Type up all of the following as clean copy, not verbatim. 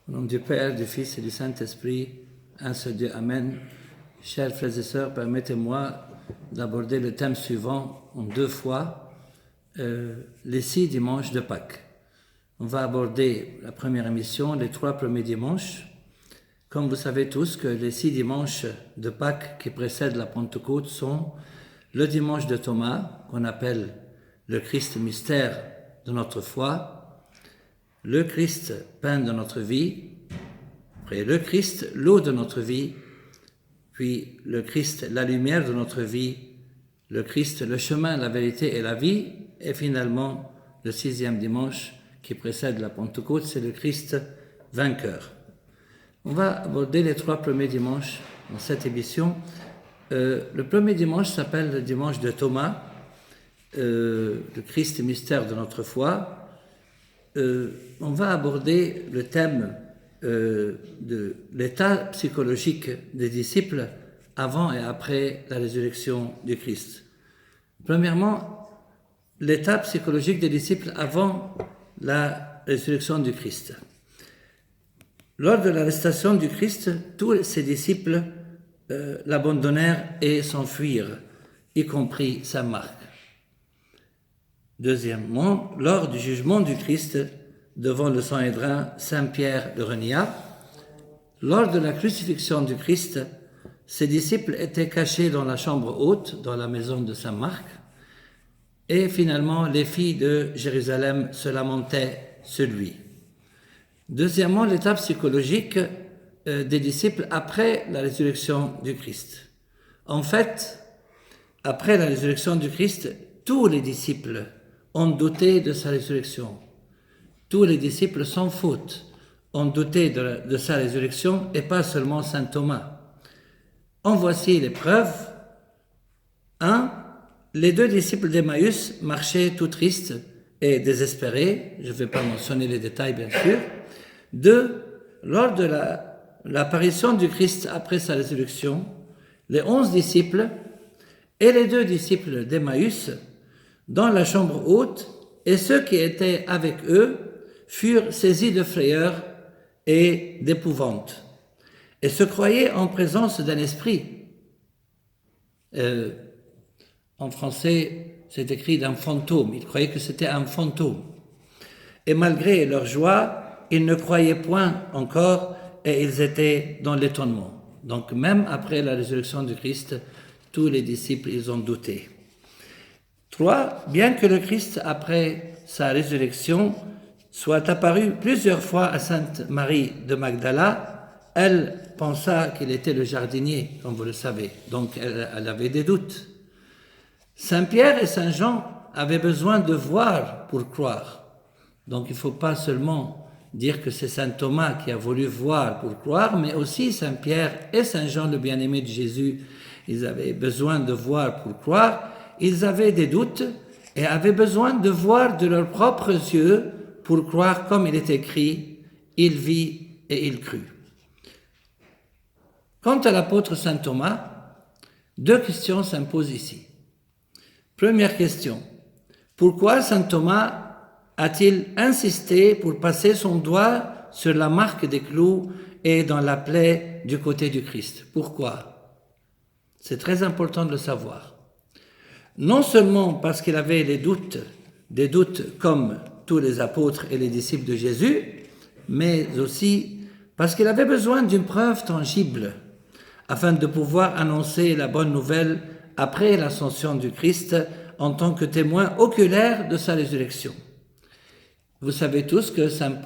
Au nom du Père, du Fils et du Saint-Esprit, un seul Dieu, Amen. Chers frères et sœurs, permettez-moi d'aborder le thème suivant en deux fois, les 6 dimanches de Pâques. On va aborder la première émission, les 3 premiers dimanches. Comme vous savez tous que les 6 dimanches de Pâques qui précèdent la Pentecôte sont le dimanche de Thomas, qu'on appelle le Christ mystère de notre foi, le Christ pain de notre vie, après le Christ l'eau de notre vie, puis le Christ la lumière de notre vie, le Christ le chemin, la vérité et la vie, et finalement le 6e dimanche qui précède la Pentecôte, c'est le Christ vainqueur. On va aborder les 3 premiers dimanches dans cette émission. Le premier dimanche s'appelle le dimanche de Thomas, le Christ mystère de notre foi. On va aborder le thème de l'état psychologique des disciples avant et après la résurrection du Christ. Premièrement, l'état psychologique des disciples avant la résurrection du Christ. Lors de l'arrestation du Christ, tous ses disciples l'abandonnèrent et s'enfuirent, y compris Saint Marc. Deuxièmement, lors du jugement du Christ devant le Sanhédrin, Saint Pierre le renia. Lors de la crucifixion du Christ, ses disciples étaient cachés dans la chambre haute, dans la maison de Saint Marc, et finalement les filles de Jérusalem se lamentaient sur lui. Deuxièmement, l'état psychologique des disciples après la résurrection du Christ. En fait, après la résurrection du Christ, tous les disciples ont douté de sa résurrection. Tous les disciples sans faute ont douté de sa résurrection et pas seulement saint Thomas. En voici les preuves. 1. Les 2 disciples d'Emmaüs marchaient tout tristes et désespérés. Je ne vais pas mentionner les détails, bien sûr. 2. Lors de l'apparition du Christ après sa résurrection, les 11 disciples et les 2 disciples d'Emmaüs dans la chambre haute, et ceux qui étaient avec eux furent saisis de frayeur et d'épouvante, et se croyaient en présence d'un esprit. En français, c'est écrit d'un fantôme. Ils croyaient que c'était un fantôme. Et malgré leur joie, ils ne croyaient point encore, et ils étaient dans l'étonnement. Donc même après la résurrection du Christ, tous les disciples, ils ont douté. 3. Bien que le Christ, après sa résurrection, soit apparu plusieurs fois à Sainte Marie de Magdala, elle pensa qu'il était le jardinier, comme vous le savez. Donc elle avait des doutes. Saint Pierre et Saint Jean avaient besoin de voir pour croire. Donc il ne faut pas seulement dire que c'est Saint Thomas qui a voulu voir pour croire, mais aussi Saint Pierre et Saint Jean, le bien-aimé de Jésus, ils avaient besoin de voir pour croire. Ils avaient des doutes et avaient besoin de voir de leurs propres yeux pour croire, comme il est écrit, il vit et il crut. Quant à l'apôtre Saint Thomas, 2 questions s'imposent ici. Première question, pourquoi Saint Thomas a-t-il insisté pour passer son doigt sur la marque des clous et dans la plaie du côté du Christ? Pourquoi? C'est très important de le savoir. Non seulement parce qu'il avait des doutes comme tous les apôtres et les disciples de Jésus, mais aussi parce qu'il avait besoin d'une preuve tangible afin de pouvoir annoncer la bonne nouvelle après l'ascension du Christ en tant que témoin oculaire de sa résurrection. Vous savez tous que Saint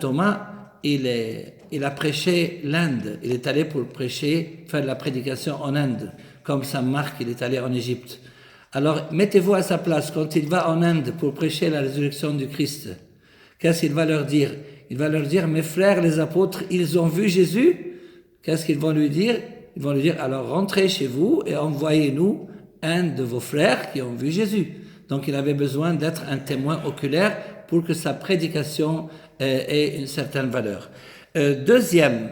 Thomas, il a prêché l'Inde. Il est allé pour faire la prédication en Inde, comme Saint Marc, il est allé en Égypte. Alors, mettez-vous à sa place, quand il va en Inde pour prêcher la résurrection du Christ, qu'est-ce qu'il va leur dire? Il va leur dire, mes frères les apôtres, ils ont vu Jésus. Qu'est-ce qu'ils vont lui dire? Ils vont lui dire, alors rentrez chez vous et envoyez-nous un de vos frères qui ont vu Jésus. Donc, il avait besoin d'être un témoin oculaire pour que sa prédication ait une certaine valeur. Deuxième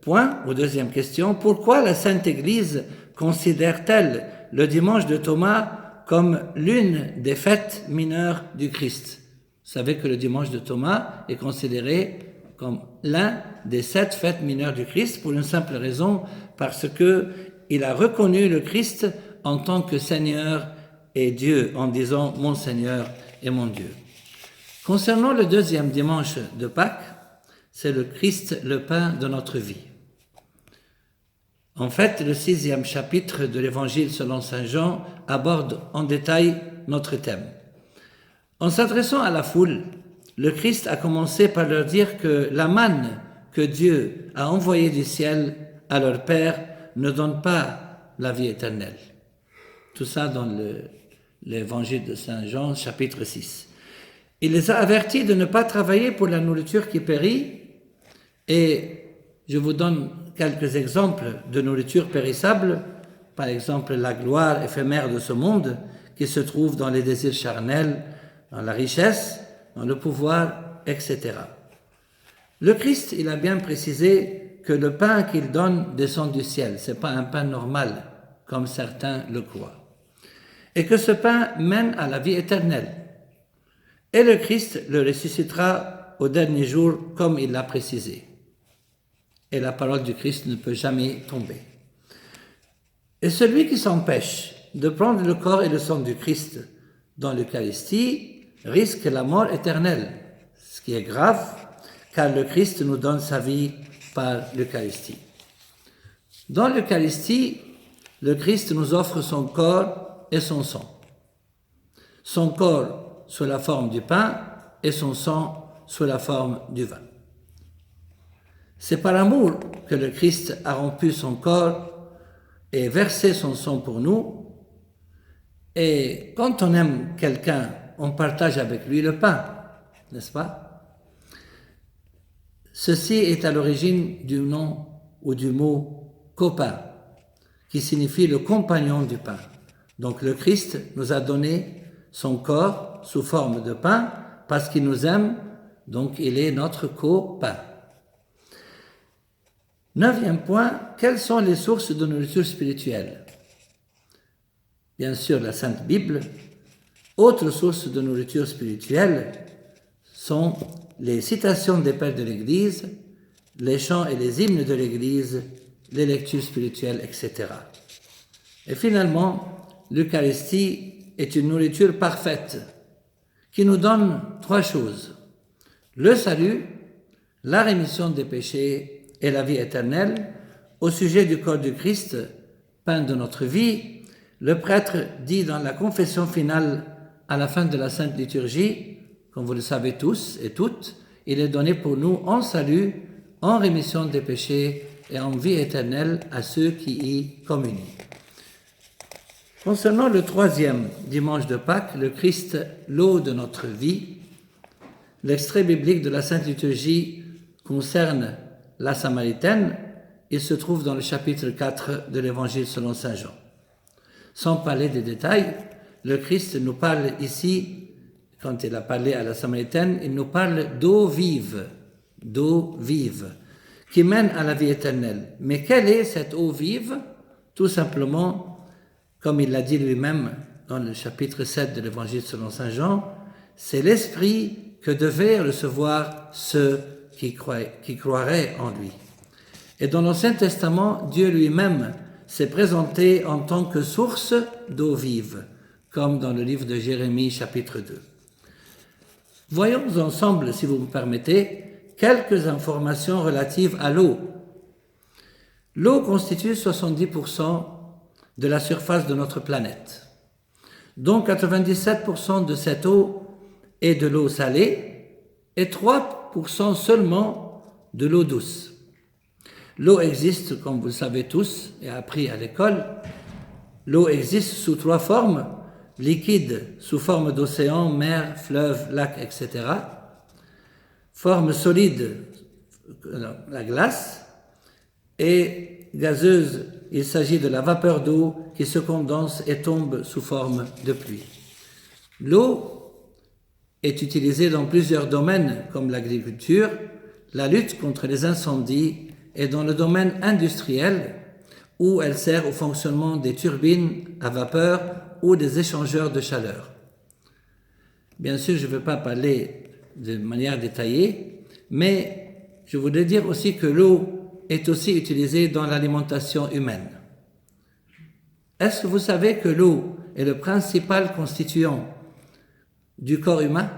point, ou deuxième question, pourquoi la Sainte Église considère-t-elle le dimanche de Thomas comme l'une des fêtes mineures du Christ? savez que le dimanche de Thomas est considéré comme l'un des 7 fêtes mineures du Christ pour une simple raison, parce qu'il a reconnu le Christ en tant que Seigneur et Dieu, en disant « Mon Seigneur et mon Dieu ». Concernant le deuxième dimanche de Pâques, c'est le Christ, le pain de notre vie. En fait, le 6e chapitre de l'Évangile selon saint Jean aborde en détail notre thème. En s'adressant à la foule, le Christ a commencé par leur dire que la manne que Dieu a envoyée du ciel à leur Père ne donne pas la vie éternelle. Tout ça dans l'Évangile de saint Jean, chapitre 6. Il les a avertis de ne pas travailler pour la nourriture qui périt, et je vous donne quelques exemples de nourriture périssable, par exemple la gloire éphémère de ce monde qui se trouve dans les désirs charnels, dans la richesse, dans le pouvoir, etc. Le Christ, il a bien précisé que le pain qu'il donne descend du ciel, ce n'est pas un pain normal, comme certains le croient, et que ce pain mène à la vie éternelle. Et le Christ le ressuscitera au dernier jour, comme il l'a précisé. Et la parole du Christ ne peut jamais tomber. Et celui qui s'empêche de prendre le corps et le sang du Christ dans l'Eucharistie risque la mort éternelle, ce qui est grave, car le Christ nous donne sa vie par l'Eucharistie. Dans l'Eucharistie, le Christ nous offre son corps et son sang. Son corps sous la forme du pain et son sang sous la forme du vin. C'est par amour que le Christ a rompu son corps et versé son sang pour nous. Et quand on aime quelqu'un, on partage avec lui le pain, n'est-ce pas? Ceci est à l'origine du nom ou du mot copain, qui signifie le compagnon du pain. Donc le Christ nous a donné son corps sous forme de pain parce qu'il nous aime, donc il est notre copain. 9e point, quelles sont les sources de nourriture spirituelle? Bien sûr, la Sainte Bible. Autres sources de nourriture spirituelle sont les citations des pères de l'Église, les chants et les hymnes de l'Église, les lectures spirituelles, etc. Et finalement, l'Eucharistie est une nourriture parfaite qui nous donne 3 choses. Le salut, la rémission des péchés et la vie éternelle. Au sujet du corps du Christ, pain de notre vie, le prêtre dit dans la confession finale à la fin de la Sainte Liturgie, comme vous le savez tous et toutes, il est donné pour nous en salut, en rémission des péchés et en vie éternelle à ceux qui y communient. Concernant le 3e dimanche de Pâques, le Christ, l'eau de notre vie, l'extrait biblique de la Sainte Liturgie concerne la Samaritaine. Il se trouve dans le chapitre 4 de l'Évangile selon saint Jean. Sans parler des détails, le Christ nous parle ici, quand il a parlé à la Samaritaine, il nous parle d'eau vive, qui mène à la vie éternelle. Mais quelle est cette eau vive? Tout simplement, comme il l'a dit lui-même dans le chapitre 7 de l'Évangile selon saint Jean, c'est l'Esprit que devaient recevoir ceux qui croiraient en lui. Et dans l'Ancien Testament, Dieu lui-même s'est présenté en tant que source d'eau vive, comme dans le livre de Jérémie, chapitre 2. Voyons ensemble, si vous me permettez, quelques informations relatives à l'eau. L'eau constitue 70% de la surface de notre planète, dont 97% de cette eau est de l'eau salée et 3% seulement de l'eau douce. L'eau existe, comme vous le savez tous et appris à l'école, l'eau existe sous 3 formes: liquide sous forme d'océan, mer, fleuve, lac, etc. Forme solide, la glace, et gazeuse, il s'agit de la vapeur d'eau qui se condense et tombe sous forme de pluie. L'eau est utilisée dans plusieurs domaines comme l'agriculture, la lutte contre les incendies et dans le domaine industriel où elle sert au fonctionnement des turbines à vapeur ou des échangeurs de chaleur. Bien sûr, je ne veux pas parler de manière détaillée, mais je voudrais dire aussi que l'eau est aussi utilisée dans l'alimentation humaine. Est-ce que vous savez que l'eau est le principal constituant du corps humain?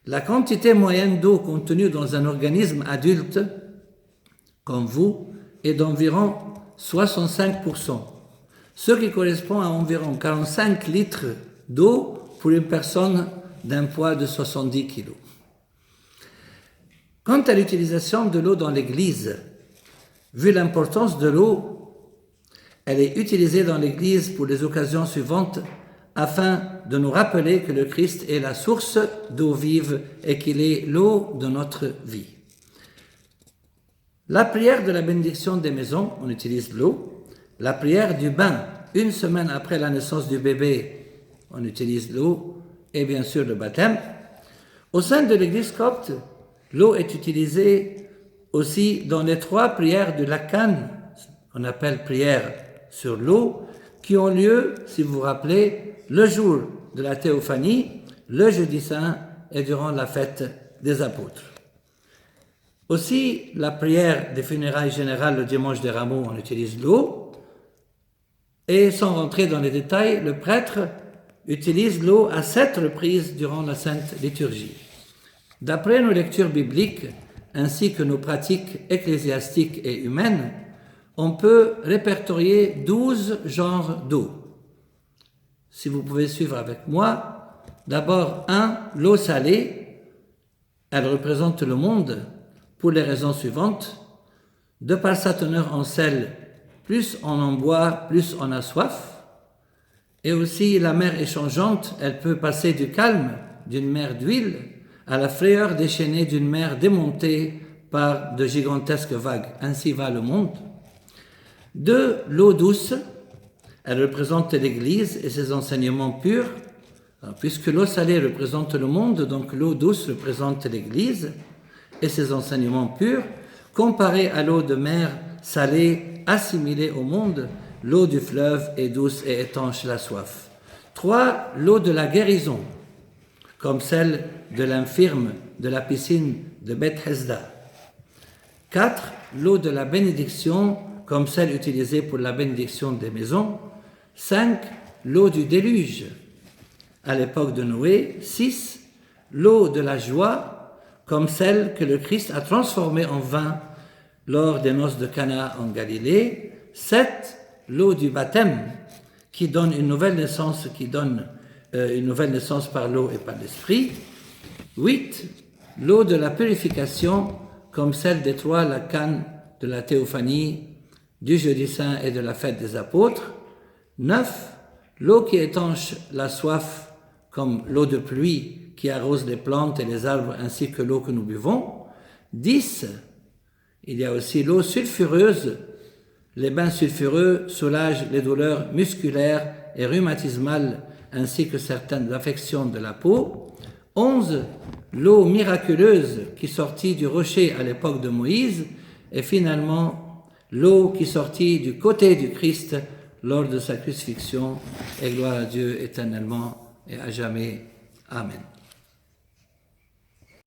La quantité moyenne d'eau contenue dans un organisme adulte, comme vous, est d'environ 65%, ce qui correspond à environ 45 litres d'eau pour une personne d'un poids de 70 kg. Quant à l'utilisation de l'eau dans l'Église, vu l'importance de l'eau, elle est utilisée dans l'Église pour les occasions suivantes afin de nous rappeler que le Christ est la source d'eau vive et qu'il est l'eau de notre vie. La prière de la bénédiction des maisons, on utilise l'eau. La prière du bain, une semaine après la naissance du bébé, on utilise l'eau. Et bien sûr le baptême. Au sein de l'Église copte, l'eau est utilisée aussi dans les 3 prières de Lacan, qu'on appelle prières sur l'eau, qui ont lieu, si vous vous rappelez, le jour de la Théophanie, le jeudi saint et durant la fête des apôtres. Aussi, la prière des funérailles générales le dimanche des Rameaux, on utilise l'eau. Et sans rentrer dans les détails, le prêtre utilise l'eau à 7 reprises durant la Sainte Liturgie. D'après nos lectures bibliques, ainsi que nos pratiques ecclésiastiques et humaines, on peut répertorier 12 genres d'eau. Si vous pouvez suivre avec moi, d'abord 1, l'eau salée, elle représente le monde pour les raisons suivantes. De par sa teneur en sel, plus on en boit, plus on a soif. Et aussi la mer est changeante, elle peut passer du calme d'une mer d'huile à la frayeur déchaînée d'une mer démontée par de gigantesques vagues. Ainsi va le monde. 2, l'eau douce, elle représente l'Église et ses enseignements purs. Alors, puisque l'eau salée représente le monde, donc l'eau douce représente l'Église et ses enseignements purs, comparée à l'eau de mer salée assimilée au monde, l'eau du fleuve est douce et étanche la soif. 3, l'eau de la guérison, comme celle de l'infirme de la piscine de Bethesda. 4, l'eau de la bénédiction, comme celle utilisée pour la bénédiction des maisons. 5, l'eau du déluge, à l'époque de Noé. 6, l'eau de la joie, comme celle que le Christ a transformée en vin lors des noces de Cana en Galilée. 7, l'eau du baptême, qui donne une nouvelle naissance, par l'eau et par l'esprit. 8, l'eau de la purification, comme celle des 3 Lacan de la Théophanie, du jeudi saint et de la fête des apôtres. 9, l'eau qui étanche la soif, comme l'eau de pluie qui arrose les plantes et les arbres ainsi que l'eau que nous buvons. 10, il y a aussi l'eau sulfureuse. Les bains sulfureux soulagent les douleurs musculaires et rhumatismales ainsi que certaines affections de la peau. 11, l'eau miraculeuse qui sortit du rocher à l'époque de Moïse. Et finalement, l'eau qui sortit du côté du Christ lors de sa crucifixion. Et gloire à Dieu éternellement et à jamais. Amen.